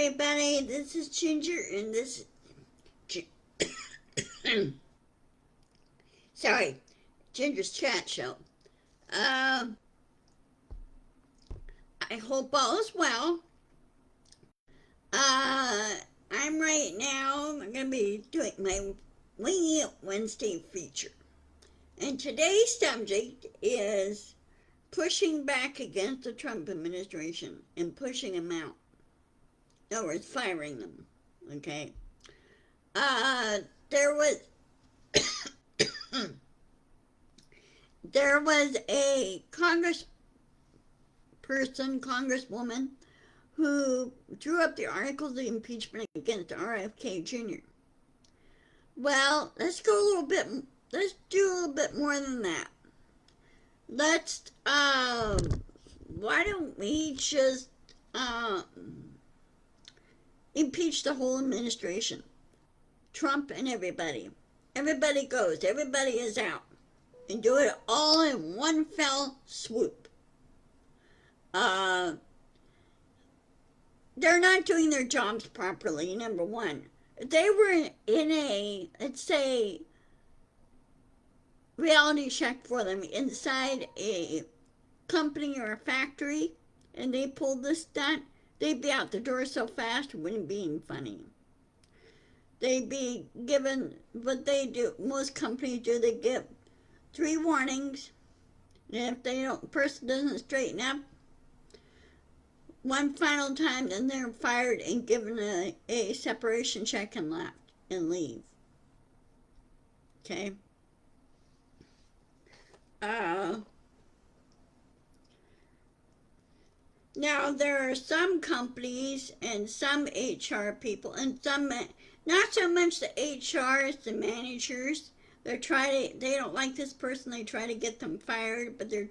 everybody, this is Ginger, and this is sorry, Ginger's Chat Show. Uh, I hope all is well. I'm right now, I'm going to be doing my Winging It Wednesday feature. And today's subject is pushing back against the Trump administration and pushing them out. In other words, firing them. Okay? There was there was a congresswoman, who drew up the articles of impeachment against RFK Jr. Well, let's do a little bit more than that. Why don't we just, impeach the whole administration? Trump and everybody. Everybody goes, everybody is out. And do it all in one fell swoop. They're not doing their jobs properly, number one. If they were in a, let's say, reality check for them inside a company or a factory, and they pulled this stunt, they'd be out the door so fast it wouldn't be funny. They'd be given what they do, most companies do, they give 3 warnings, and if the person doesn't straighten up one final time, then they're fired and given a separation check and leave. Okay? Now, there are some companies and some HR people, and some, not so much the HRs, the managers. They don't like this person, they try to get them fired, but they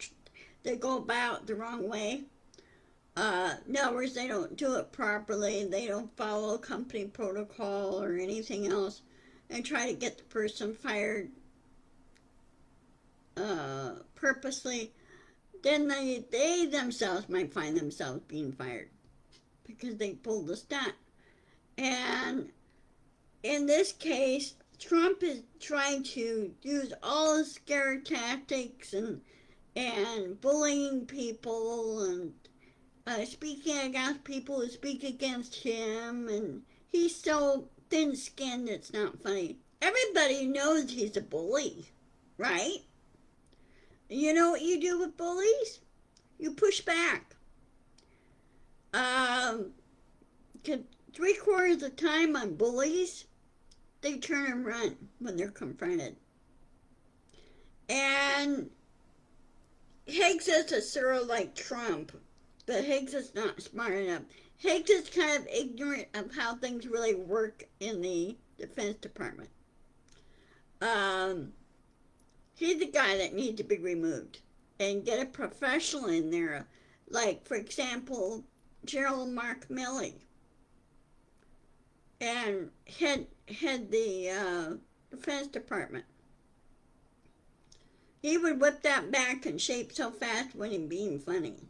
go about the wrong way. In other words, they don't do it properly, they don't follow company protocol or anything else, and try to get the person fired purposely. Then they themselves might find themselves being fired because they pulled the stunt. And in this case, Trump is trying to use all the scare tactics and bullying people and speaking against people who speak against him, and he's so thin-skinned it's not funny. Everybody knows he's a bully, right? You know what you do with bullies? You push back. 3/4 of the time on bullies, they turn and run when they're confronted. And Higgs is a Cyril like Trump, but Higgs is not smart enough. Higgs is kind of ignorant of how things really work in the Defense Department. He's the guy that needs to be removed and get a professional in there, like, for example, Gerald Mark Milley, and head the Defense Department. He would whip that back and shape so fast when he'd be funny.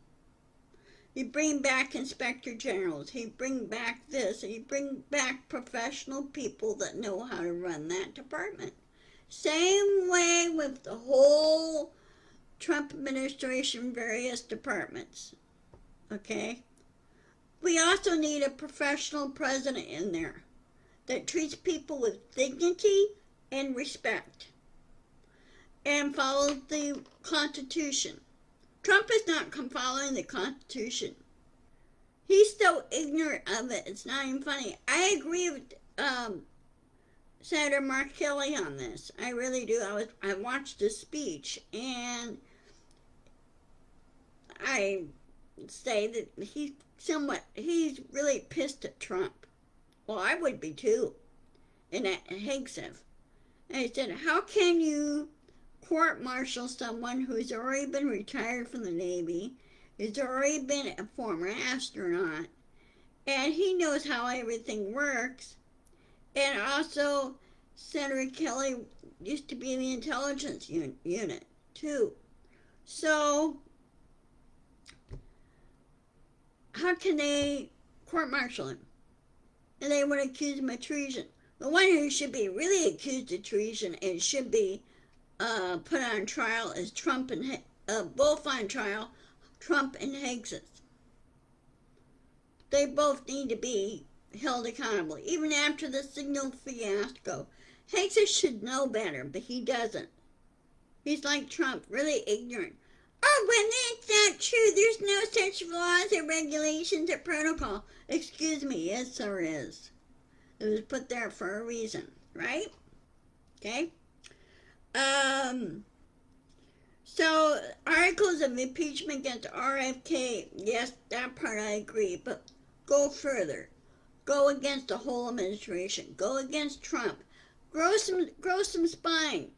He'd bring back inspector generals. He'd bring back this. He'd bring back professional people that know how to run that department. Same way with the whole Trump administration, various departments. Okay? We also need a professional president in there that treats people with dignity and respect and follows the Constitution. Trump is not following the Constitution. He's so ignorant of it, it's not even funny. I agree with Senator Mark Kelly on this. I really do. I watched his speech, and I say that he's really pissed at Trump. Well, I would be too, and Higgs have. And I said, how can you court-martial someone who's already been retired from the Navy, who's already been a former astronaut, and he knows how everything works, and also Senator Kelly used to be in the intelligence unit too. So how can they court-martial him? and they would accuse him of treason. The one who should be really accused of treason and should be put on trial is Trump and both on trial, Trump and Hexas. They both need to be held accountable, even after the signal fiasco. Hexas should know better, but he doesn't. He's like Trump, really ignorant. Oh, well, that's not true. There's no such laws or regulations or protocol. Excuse me, yes, there is. It was put there for a reason, right? Okay? So, articles of impeachment against RFK, yes, that part I agree, but go further. Go against the whole administration. Go against Trump. Grow some spine.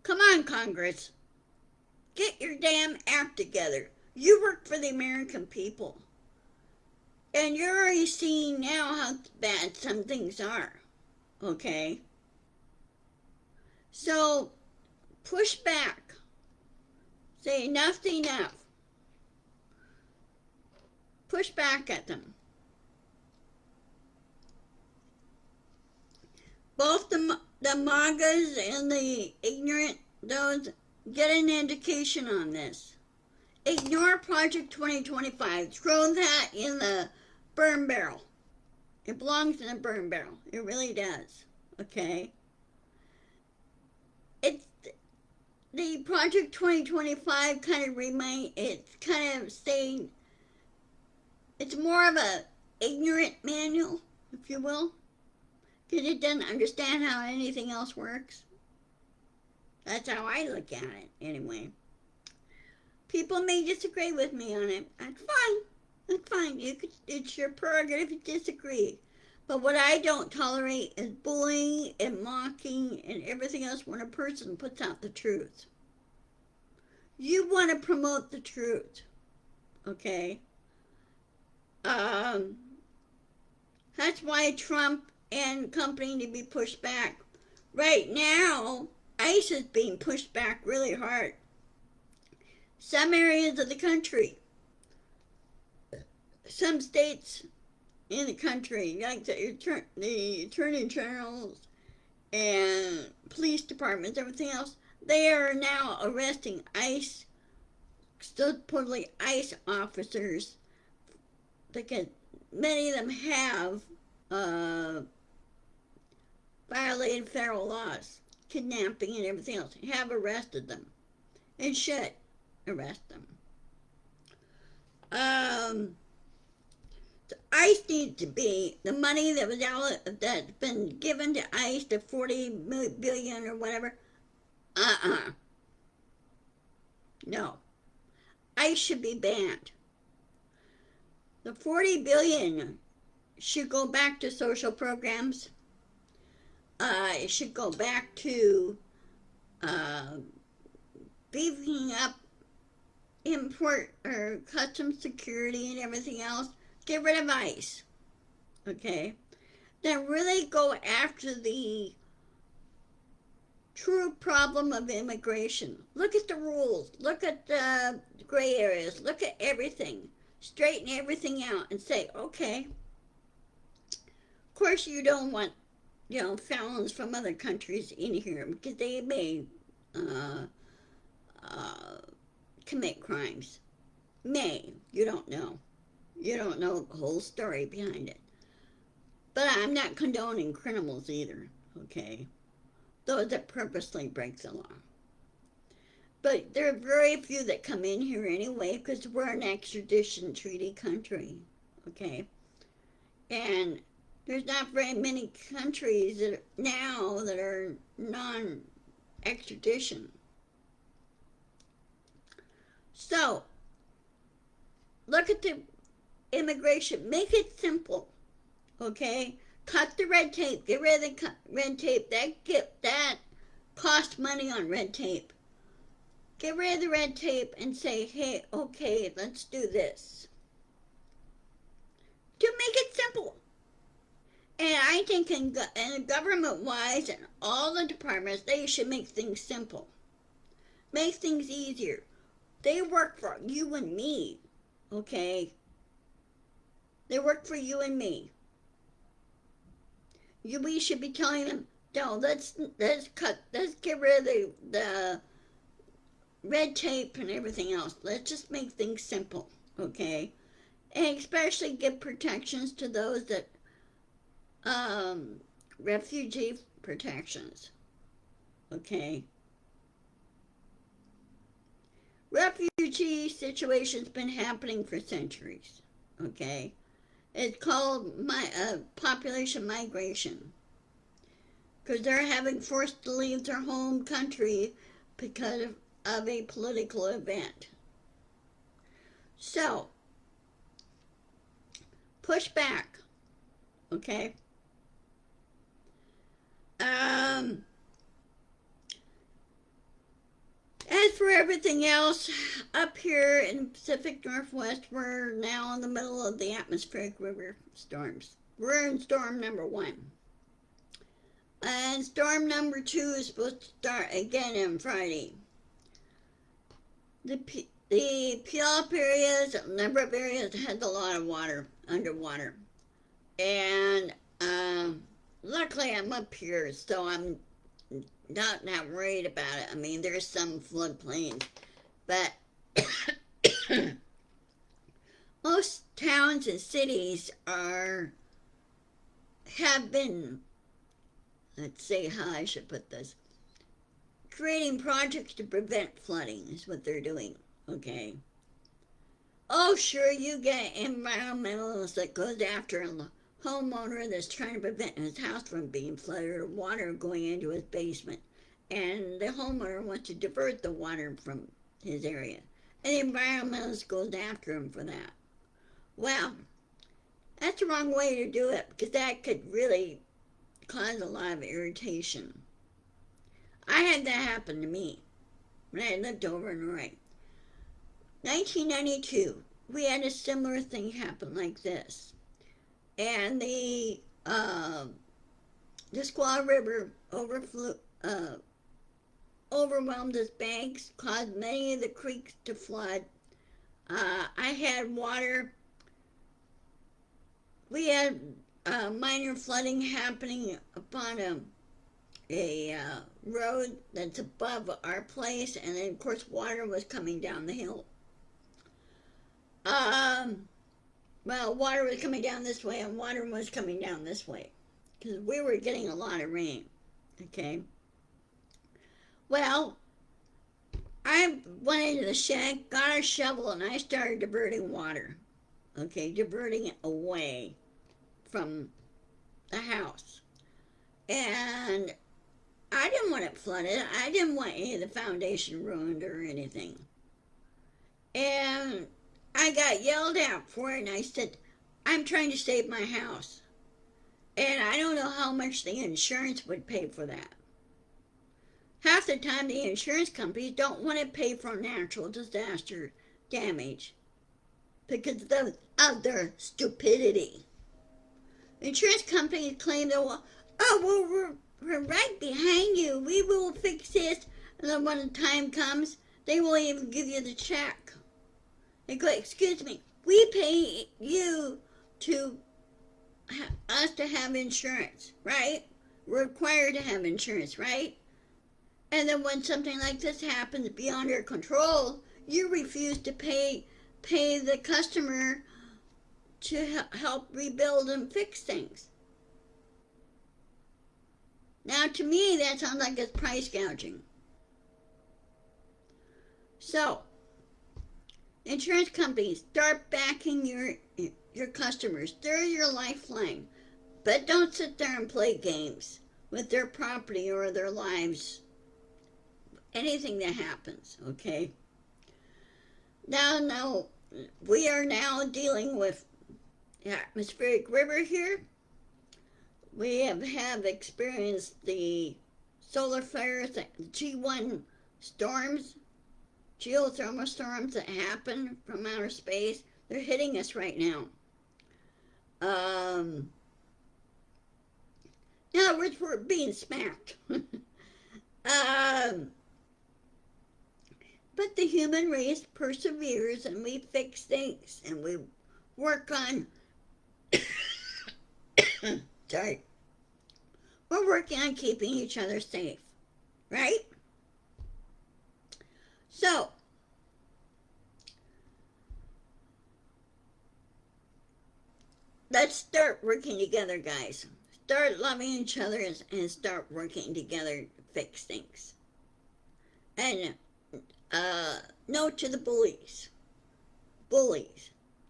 Come on, Congress. Get your damn act together. You work for the American people. And you're already seeing now how bad some things are. Okay? So, push back. Say enough's enough. Push back at them. Both the MAGAs and the ignorant, those, get an education on this. Ignore Project 2025. Throw that in the burn barrel. It belongs in the burn barrel. It really does. Okay? It's the Project 2025 it's kind of saying, it's more of a ignorant manual, if you will. Because it doesn't understand how anything else works. That's how I look at it, anyway. People may disagree with me on it. That's fine. That's fine. It's your prerogative to disagree. But what I don't tolerate is bullying and mocking and everything else when a person puts out the truth. You want to promote the truth. Okay? That's why Trump and company need to be pushed back. Right now, ICE is being pushed back really hard. Some areas of the country, some states in the country, like the attorney generals and police departments, everything else, they are now arresting ICE, supposedly ICE officers, because many of them have violated federal laws, kidnapping and everything else, have arrested them, and should arrest them. So ICE needs to be, the money that was that's been given to ICE, the 40 billion or whatever, no. ICE should be banned. The 40 billion should go back to social programs. It should go back to beefing up import or customs security and everything else. Get rid of ICE. Okay? Then really go after the true problem of immigration. Look at the rules. Look at the gray areas. Look at everything. Straighten everything out and say, okay. Of course you don't want, felons from other countries in here because they may commit crimes. May. You don't know. You don't know the whole story behind it. But I'm not condoning criminals either, okay? Those that purposely break the law. But there are very few that come in here anyway because we're an extradition treaty country, okay? And there's not very many countries that now that are non-extradition. So, look at the immigration. Make it simple, okay? Cut the red tape. Get rid of the red tape. That costs money on red tape. Get rid of the red tape and say, hey, okay, let's do this. To make it simple. And I think in government-wise and all the departments, they should make things simple. Make things easier. They work for you and me, okay? They work for you and me. We should be telling them, no, let's get rid of the red tape and everything else. Let's just make things simple, okay? And especially give protections to those that refugee protections, okay? Refugee situation's been happening for centuries, okay? It's called population migration, because they're having forced to leave their home country because of a political event. So, push back, okay? As for everything else, up here in the Pacific Northwest, we're now in the middle of the atmospheric river storms. We're in storm number 1. And storm number 2 is supposed to start again on Friday. The Puyallup areas, a number of areas had a lot of water, underwater. And luckily I'm up here, so I'm not worried about it. I mean, there's some floodplains, but most towns and cities have been, let's say how I should put this, creating projects to prevent flooding is what they're doing, okay? Oh, sure, you get environmentalists that goes after a homeowner that's trying to prevent his house from being flooded or water going into his basement. And the homeowner wants to divert the water from his area. And the environmentalist goes after him for that. Well, that's the wrong way to do it, because that could really cause a lot of irritation. I had that happen to me when I lived over in Roy. 1992, we had a similar thing happen like this. And the Squaw River overwhelmed its banks, caused many of the creeks to flood. I had water. We had minor flooding happening upon a road that's above our place, and then of course water was coming down the hill. Well, water was coming down this way and water was coming down this way, because we were getting a lot of rain, okay? Well, I went into the shed, got a shovel, and I started diverting water, okay, diverting it away from the house. And I didn't want it flooded. I didn't want any of the foundation ruined or anything. And I got yelled at for it, and I said, I'm trying to save my house. And I don't know how much the insurance would pay for that. Half the time, the insurance companies don't want to pay for natural disaster damage because of their stupidity. Insurance companies claim that, well, we're right behind you. We will fix this. And then when the time comes, they won't even give you the check. They go, excuse me, we pay you us to have insurance, right? We're required to have insurance, right? And then when something like this happens beyond your control, you refuse to pay the customer to help rebuild and fix things. Now, to me, that sounds like it's price gouging. So, insurance companies, start backing your customers. They're your lifeline. But don't sit there and play games with their property or their lives. Anything that happens, okay? Now, we are now dealing with the atmospheric river here. We have experienced the solar flares, the G1 storms, geothermal storms that happen from outer space. They're hitting us right now. In other words, we're being smacked. But the human race perseveres, and we fix things, and we work on sorry, We're working on keeping each other safe, right? So, let's start working together, guys. Start loving each other and start working together to fix things. And no to the bullies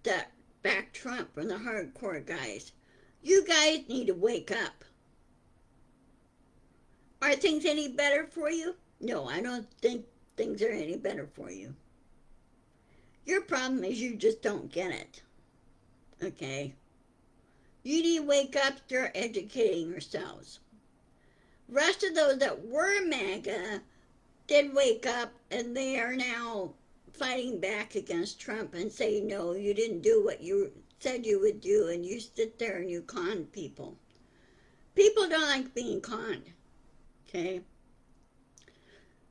that back Trump and the hardcore guys. You guys need to wake up. Are things any better for you? No, I don't think things are any better for you. Your problem is you just don't get it. Okay? You need to wake up, start educating yourselves. Rest of those that were MAGA did wake up, and they are now fighting back against Trump and say, no, you didn't do what you said you would do, and you sit there and you con people. People don't like being conned. Okay?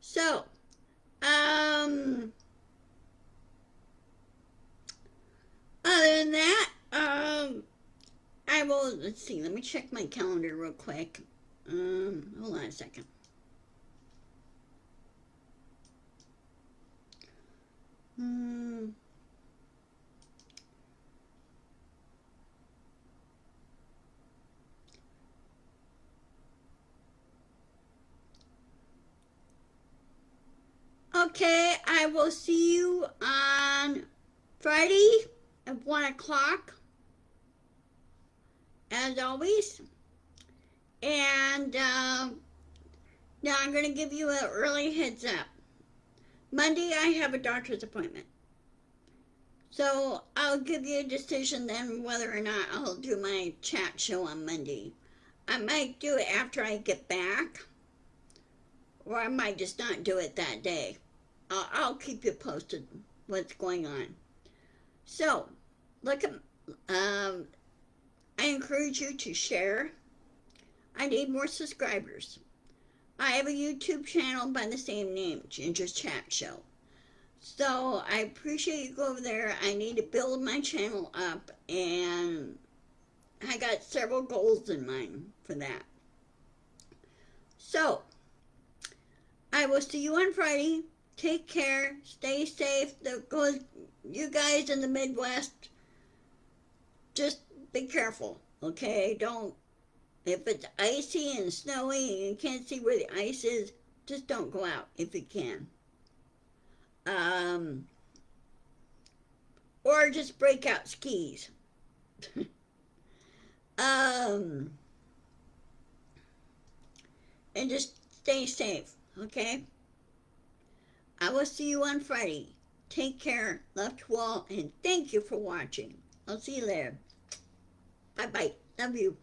So, other than that, I will, let's see, let me check my calendar real quick. Hold on a second. Okay, I will see you on Friday at 1 o'clock, as always. And now I'm going to give you an early heads up. Monday, I have a doctor's appointment. So I'll give you a decision then whether or not I'll do my chat show on Monday. I might do it after I get back, or I might just not do it that day. I'll keep you posted what's going on. So, look at, I encourage you to share. I need more subscribers. I have a YouTube channel by the same name, Ginger's Chat Show. So I appreciate you go over there. I need to build my channel up, and I got several goals in mind for that. So, I will see you on Friday. Take care. Stay safe. You guys in the Midwest, just be careful, okay? If it's icy and snowy and you can't see where the ice is, just don't go out if you can. Or just break out skis. And just stay safe, okay? I will see you on Friday. Take care, love to all, and thank you for watching. I'll see you later. Bye-bye. Love you.